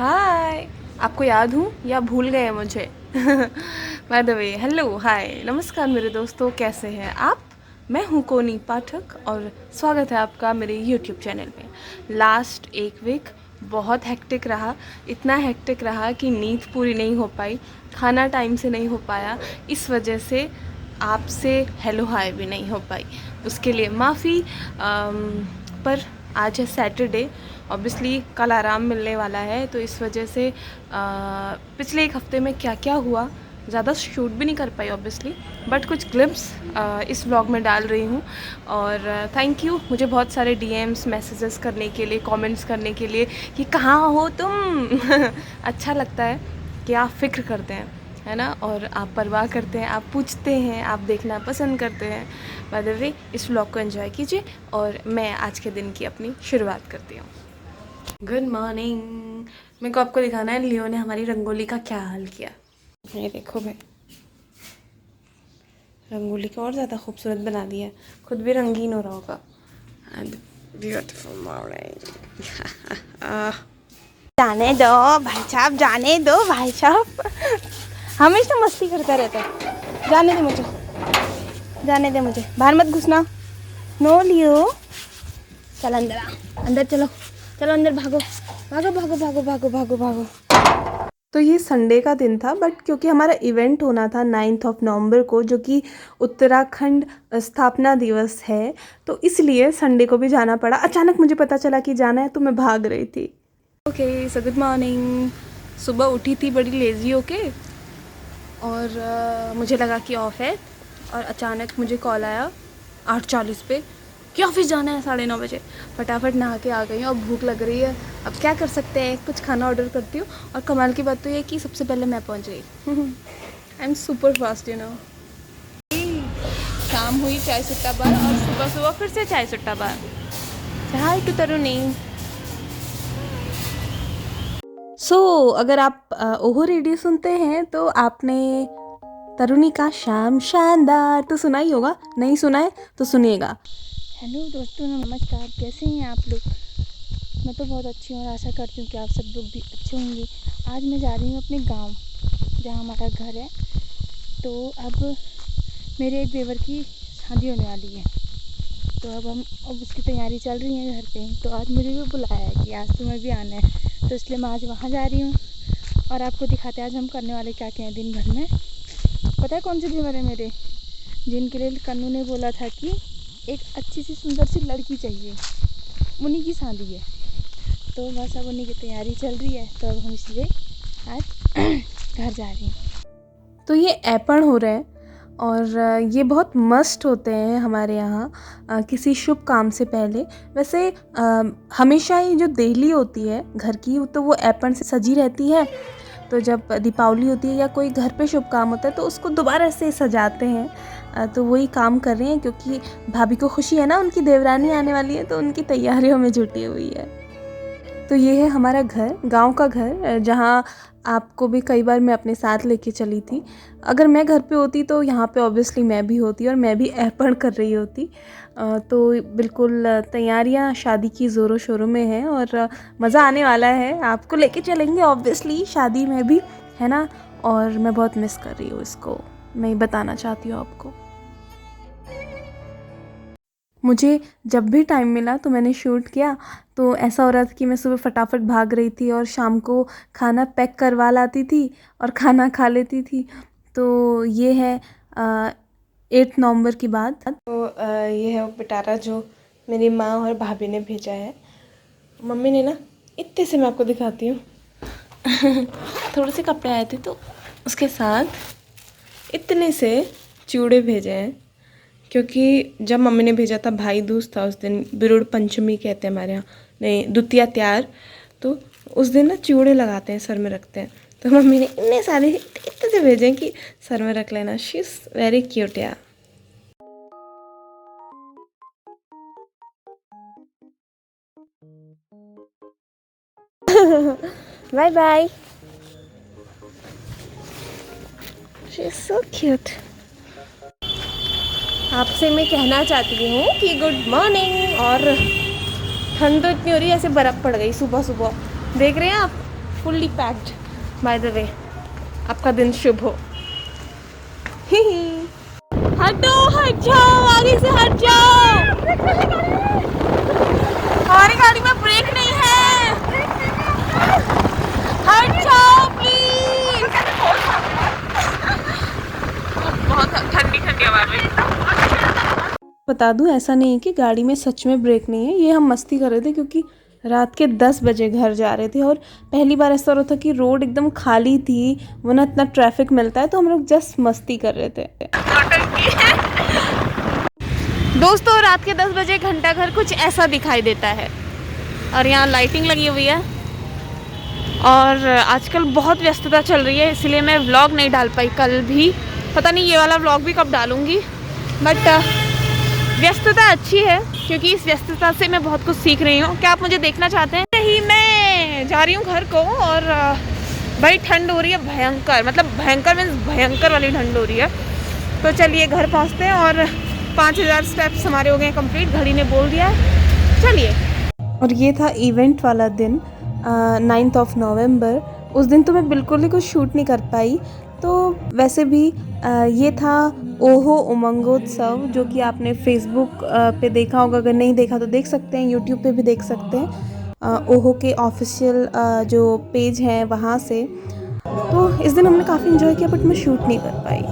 हाय, आपको याद हूँ या भूल गए मुझे? बाय द वे, हेलो, हाय, नमस्कार मेरे दोस्तों, कैसे हैं आप? मैं हूँ कोनी पाठक और स्वागत है आपका मेरे यूट्यूब चैनल में। लास्ट एक वीक बहुत हेक्टिक रहा, इतना हेक्टिक रहा कि नींद पूरी नहीं हो पाई, खाना टाइम से नहीं हो पाया, इस वजह से आपसे हेलो हाय भी नहीं हो पाई, उसके लिए माफ़ी। पर आज है सैटरडे, ऑब्वियसली कल आराम मिलने वाला है, तो इस वजह से पिछले एक हफ्ते में क्या क्या हुआ ज़्यादा शूट भी नहीं कर पाई ऑब्वियसली, बट कुछ ग्लिम्स इस व्लॉग में डाल रही हूँ। और थैंक यू मुझे बहुत सारे डीएम्स मैसेजेस करने के लिए, कमेंट्स करने के लिए कि कहाँ हो तुम। अच्छा लगता है कि आप फ़िक्र करते हैं, है ना, और आप परवाह करते हैं, आप पूछते हैं, आप देखना पसंद करते हैं। बाय द वे, इस व्लॉग को एंजॉय कीजिए और मैं आज के दिन की अपनी शुरुआत करती हूँ। Good morning. मेरे को आपको दिखाना है लियो ने हमारी रंगोली का क्या हाल किया। ये देखो भाई, रंगोली को और ज़्यादा खूबसूरत बना दिया है, खुद भी रंगीन हो रहा होगा। And beautiful morning. जाने दो भाई साहब, जाने दो भाई साहब। हमेशा मस्ती करता रहता है। जाने दे मुझे, जाने दे मुझे, बाहर मत घुसना। नो लियो, चल अंदर आ, अंदर चलो, चलो अंदर, भागो भागो भागो भागो भागो भागो भागो। तो ये संडे का दिन था, बट क्योंकि हमारा इवेंट होना था 9 नवंबर को, जो कि उत्तराखंड स्थापना दिवस है, तो इसलिए संडे को भी जाना पड़ा। अचानक मुझे पता चला कि जाना है, तो मैं भाग रही थी। Okay, so good morning. सुबह उठी थी बड़ी लेज़ी होके, और मुझे लगा कि ऑफ है, और अचानक मुझे कॉल आया 8:40 पे कि ऑफिस जाना है 9:30 बजे। फटाफट नहा के आ गई हूँ, अब भूख लग रही है, अब क्या कर सकते हैं, कुछ खाना ऑर्डर करती हूँ। और कमाल की बात तो ये कि सबसे पहले मैं पहुँच गई। I am super fast, you know. शाम हुई, चाय सुट्टा बार, और सुबह सुबह फिर से चाय सुट्टा बार। हाय टू तरुणी। अगर आप ओहो रेडियो सुनते हैं तो आपने तरुणी का शाम शानदार तो सुना ही होगा, नहीं सुना है तो सुनिएगा। हेलो दोस्तों, नमस्कार, कैसे हैं आप लोग? मैं तो बहुत अच्छी हूँ और आशा करती हूँ कि आप सब लोग भी अच्छे होंगे। आज मैं जा रही हूँ अपने गांव, जहाँ हमारा घर है। तो अब मेरे एक देवर की शादी होने वाली है, तो अब उसकी तैयारी चल रही है घर पे। तो आज मुझे भी बुलाया है कि आज तुम्हें भी आना है, तो इसलिए मैं आज वहाँ जा रही हूँ। और आपको दिखाते हैं आज हम करने वाले क्या क्या हैं दिन भर में। पता है कौन से देवर है मेरे, जिनके लिए कन्नू ने बोला था कि एक अच्छी सी सुंदर सी लड़की चाहिए, उन्हीं की शादी है। तो बस अब उन्हीं की तैयारी चल रही है, तो अब हम इसलिए आज घर जा रही हैं। तो ये ऐपण हो रहा है, और ये बहुत मस्ट होते हैं हमारे यहाँ किसी शुभ काम से पहले। वैसे हमेशा ही जो देहली होती है घर की, तो वो ऐपण से सजी रहती है। तो जब दीपावली होती है या कोई घर पे शुभ काम होता है, तो उसको दोबारा से सजाते हैं। तो वही काम कर रहे हैं, क्योंकि भाभी को खुशी है ना, उनकी देवरानी आने वाली है, तो उनकी तैयारियों में जुटी हुई है। तो ये है हमारा घर, गांव का घर, जहाँ आपको भी कई बार मैं अपने साथ लेके चली थी। अगर मैं घर पे होती तो यहाँ पे ऑब्वियसली मैं भी होती और मैं भी ऐपण कर रही होती। तो बिल्कुल तैयारियाँ शादी की ज़ोरों शोरों में हैं, और मज़ा आने वाला है। आपको लेके चलेंगे ऑब्वियसली शादी में भी, है ना। और मैं बहुत मिस कर रही हूँ इसको, मैं बताना चाहती हूँ आपको। मुझे जब भी टाइम मिला तो मैंने शूट किया। तो ऐसा हो रहा था कि मैं सुबह फटाफट भाग रही थी और शाम को खाना पैक करवा लाती थी और खाना खा लेती थी। तो ये है 8 नवंबर की बात। तो ये है वो पिटारा जो मेरी माँ और भाभी ने भेजा है। मम्मी ने ना, इतने से मैं आपको दिखाती हूँ। थोड़े से कपड़े आए थे, तो उसके साथ इतने से चूड़े भेजे हैं, क्योंकि जब मम्मी ने भेजा था भाई दूज था उस दिन, बिरुड़ पंचमी कहते हैं हमारे यहाँ, नहीं द्वितीया त्यार। तो उस दिन ना चूड़े लगाते हैं, सर में रखते हैं। तो मम्मी ने इतने सारे इतने से भेजे हैं कि सर में रख लेना। शी इज़ वेरी क्यूट यार। Bye bye. She is so cute. आपसे मैं कहना चाहती हूँ कि गुड मॉर्निंग। और ठंड तो इतनी हो रही है, ऐसे बर्फ़ पड़ गई सुबह सुबह, देख रहे हैं आप। Fully packed. By the way, आपका दिन शुभ हो। हटो, हट जाओ, आगे से हट जाओ। हमारी गाड़ी में ब्रेक नहीं है, हट जाओ प्लीज। बहुत ठंडी ठंडी हवा में। बता दूं, ऐसा नहीं है कि गाड़ी में सच में ब्रेक नहीं है, ये हम मस्ती कर रहे थे क्योंकि रात के 10 बजे घर जा रहे थे और पहली बार ऐसा हो रहा था कि रोड एकदम खाली थी, वरना इतना ट्रैफिक मिलता है, तो हम लोग जस्ट मस्ती कर रहे थे। दोस्तों, रात के 10 बजे घंटा घर कुछ ऐसा दिखाई देता है और यहाँ लाइटिंग लगी हुई है और आजकल बहुत व्यस्तता चल रही है, इसलिए मैं व्लॉग नहीं डाल पाई कल भी। पता नहीं ये वाला व्लॉग भी कब डालूँगी, बट व्यस्तता अच्छी है क्योंकि इस व्यस्तता से मैं बहुत कुछ सीख रही हूँ। क्या आप मुझे देखना चाहते हैं? नहीं, मैं जा रही हूँ घर को और भाई ठंड हो रही है भयंकर, मतलब भयंकर मीन्स भयंकर वाली ठंड हो रही है। तो चलिए घर पहुँचते हैं और 5000 स्टेप्स हमारे हो गए कंप्लीट, घड़ी ने बोल दिया है। चलिए। और ये था इवेंट वाला दिन, 9 नवंबर। उस दिन तो मैं बिल्कुल ही कुछ शूट नहीं कर पाई, तो वैसे भी ये था ओहो उमंगोत्सव, जो कि आपने फेसबुक पे देखा होगा, अगर नहीं देखा तो देख सकते हैं, यूट्यूब पे भी देख सकते हैं, ओहो के ऑफिशियल जो पेज है वहाँ से। तो इस दिन हमने काफ़ी इन्जॉय किया, बट मैं शूट नहीं कर पाई।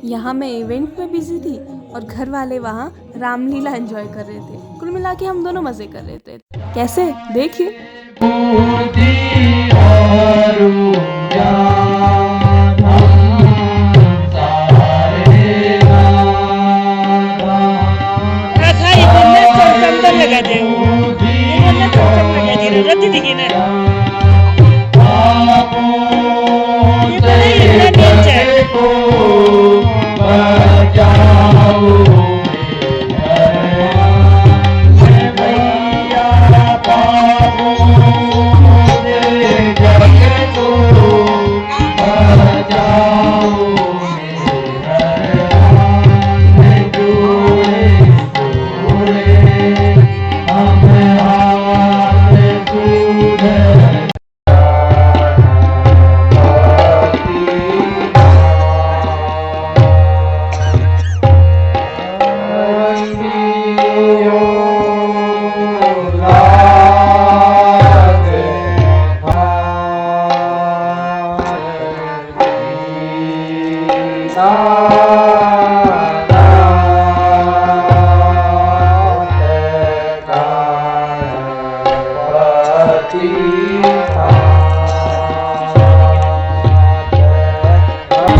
यहाँ मैं इवेंट में बिजी थी और घर वाले वहाँ रामलीला एंजॉय कर रहे थे। कुल मिला के हम दोनों मजे कर रहे थे। कैसे, देखिए।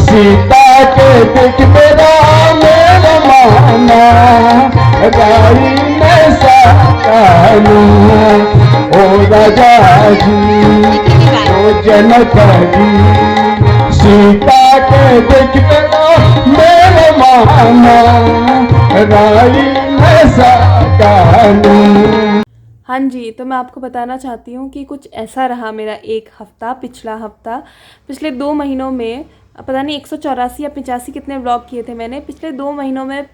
सीता के दुख में राम रमाना गाई में साकालू ओ राजा जी ओ जनक जी सीता के दुख में राम रमाना गाई में साकालू। हाँ जी, तो मैं आपको बताना चाहती हूँ कि कुछ ऐसा रहा मेरा एक हफ़्ता, पिछला हफ़्ता। पिछले 2 महीनों में पता नहीं 184 या 85 कितने व्लॉग किए थे मैंने। पिछले 2 महीनों में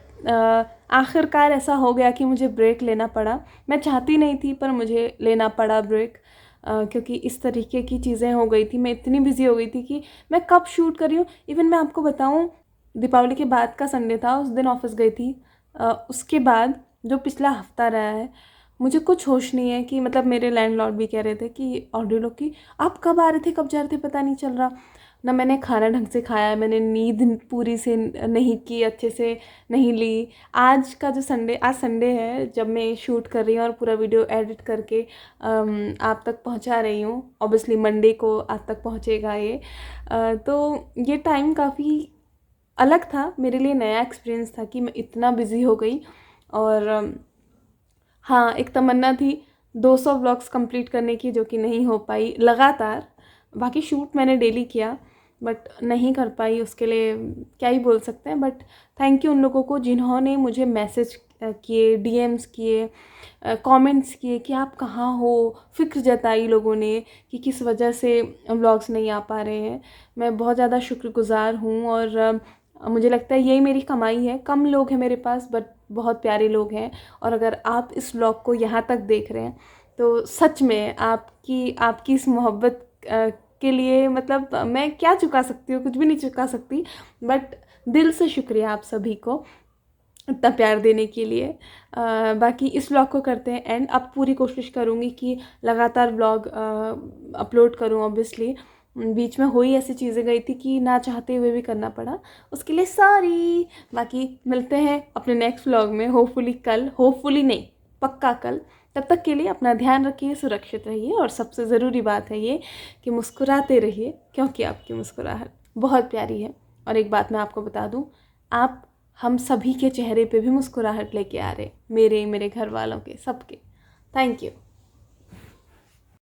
आखिरकार ऐसा हो गया कि मुझे ब्रेक लेना पड़ा। मैं चाहती नहीं थी पर मुझे लेना पड़ा ब्रेक, क्योंकि इस तरीके की चीज़ें हो गई थी। मैं इतनी बिज़ी हो गई थी कि मैं कब शूट कर रही हूँ। इवन मैं आपको बताऊँ, दीपावली के बाद का संडे था, उस दिन ऑफिस गई थी। उसके बाद जो पिछला हफ़्ता रहा है, मुझे कुछ होश नहीं है कि मतलब मेरे लैंडलॉर्ड भी कह रहे थे कि ऑडियो लॉग की आप कब आ रहे थे, कब जा रहे थे, पता नहीं चल रहा। ना मैंने खाना ढंग से खाया, मैंने नींद पूरी से नहीं की, अच्छे से नहीं ली। आज का जो संडे, आज संडे है जब मैं शूट कर रही हूँ और पूरा वीडियो एडिट करके आप तक पहुँचा रही हूँ। ऑब्वियसली मंडे को आप तक पहुँचेगा ये। तो ये टाइम काफ़ी अलग था मेरे लिए, नया एक्सपीरियंस था कि मैं इतना बिज़ी हो गई। और हाँ, एक तमन्ना थी 200 व्लॉग्स कंप्लीट करने की, जो कि नहीं हो पाई लगातार। बाकी शूट मैंने डेली किया बट नहीं कर पाई, उसके लिए क्या ही बोल सकते हैं। बट थैंक यू उन लोगों को जिन्होंने मुझे मैसेज किए, डीएम्स किए, कमेंट्स किए कि आप कहाँ हो, फ़िक्र जताई लोगों ने कि किस वजह से व्लॉग्स नहीं आ पा रहे हैं। मैं बहुत ज़्यादा शुक्रगुज़ार हूँ और मुझे लगता है यही मेरी कमाई है। कम लोग हैं मेरे पास बट बहुत प्यारे लोग हैं। और अगर आप इस व्लॉग को यहाँ तक देख रहे हैं तो सच में आपकी इस मोहब्बत के लिए मतलब मैं क्या चुका सकती हूँ, कुछ भी नहीं चुका सकती। बट दिल से शुक्रिया आप सभी को इतना प्यार देने के लिए। बाकी इस व्लॉग को करते हैं एंड अब पूरी कोशिश करूँगी कि लगातार व्लॉग अपलोड करूँ। ऑब्वियसली बीच में हो ही ऐसी चीज़ें गई थी कि ना चाहते हुए भी करना पड़ा, उसके लिए सॉरी। बाकी मिलते हैं अपने नेक्स्ट व्लॉग में, होपफुली कल, होपफुली नहीं पक्का कल। तब तक के लिए अपना ध्यान रखिए, सुरक्षित रहिए और सबसे ज़रूरी बात है ये कि मुस्कुराते रहिए, क्योंकि आपकी मुस्कुराहट बहुत प्यारी है। और एक बात मैं आपको बता दूँ, आप हम सभी के चेहरे पे भी मुस्कुराहट लेके आ रहे, मेरे घर वालों के, सबके। Thank you.